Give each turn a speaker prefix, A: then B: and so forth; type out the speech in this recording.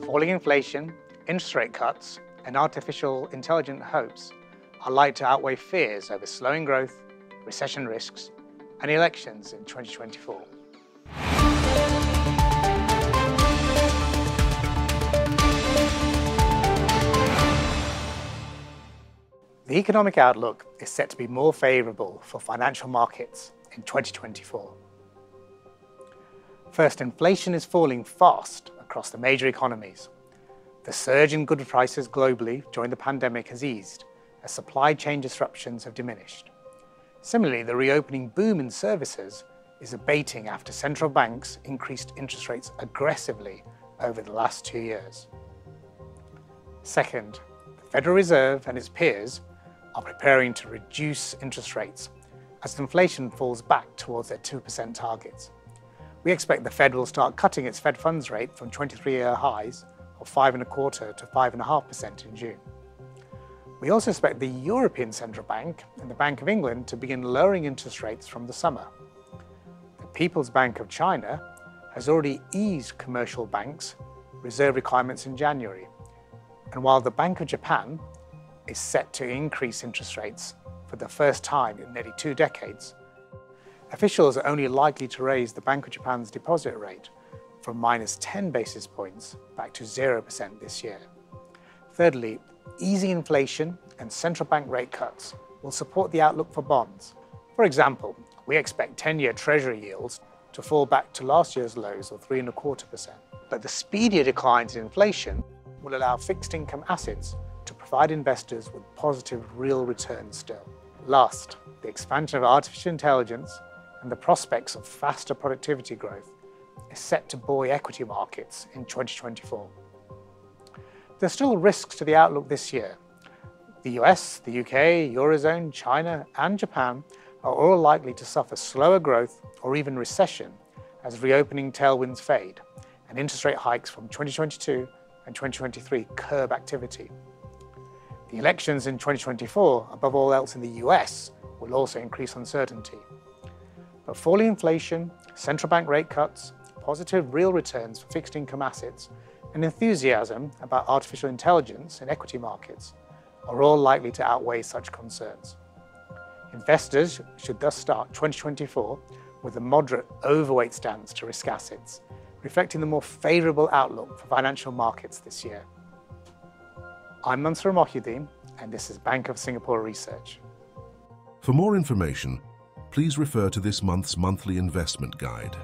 A: Falling inflation, interest rate cuts, and artificial intelligence hopes are likely to outweigh fears over slowing growth, recession risks, and elections in 2024. The economic outlook is set to be more favourable for financial markets in 2024. First, inflation is falling fast across the major economies. The surge in goods prices globally during the pandemic has eased as supply chain disruptions have diminished. Similarly, the reopening boom in services is abating after central banks increased interest rates aggressively over the last 2 years. Second, the Federal Reserve and its peers are preparing to reduce interest rates as inflation falls back towards their 2% targets. We expect the Fed will start cutting its Fed funds rate from 23-year highs of 5.25% to 5.5% in June. We also expect the European Central Bank and the Bank of England to begin lowering interest rates from the summer. The People's Bank of China has already eased commercial banks' reserve requirements in January, and while the Bank of Japan is set to increase interest rates for the first time in nearly 2 decades, officials are only likely to raise the Bank of Japan's deposit rate from -10 basis points back to 0% this year. Thirdly, easing inflation and central bank rate cuts will support the outlook for bonds. For example, we expect 10-year Treasury yields to fall back to last year's lows of 3.25%. But the speedier declines in inflation will allow fixed income assets to provide investors with positive real returns still. Last, the expansion of artificial intelligence and the prospects of faster productivity growth is set to buoy equity markets in 2024. There are still risks to the outlook this year. The US, the UK, Eurozone, China, and Japan are all likely to suffer slower growth or even recession as reopening tailwinds fade and interest rate hikes from 2022 and 2023 curb activity. The elections in 2024, above all else in the US, will also increase uncertainty. But falling inflation, central bank rate cuts, positive real returns for fixed income assets, and enthusiasm about artificial intelligence in equity markets are all likely to outweigh such concerns. Investors should thus start 2024 with a moderate overweight stance to risk assets, reflecting the more favourable outlook for financial markets this year. I'm Mansoor Mohiuddin, and this is Bank of Singapore Research.
B: For more information, please refer to this month's monthly investment guide.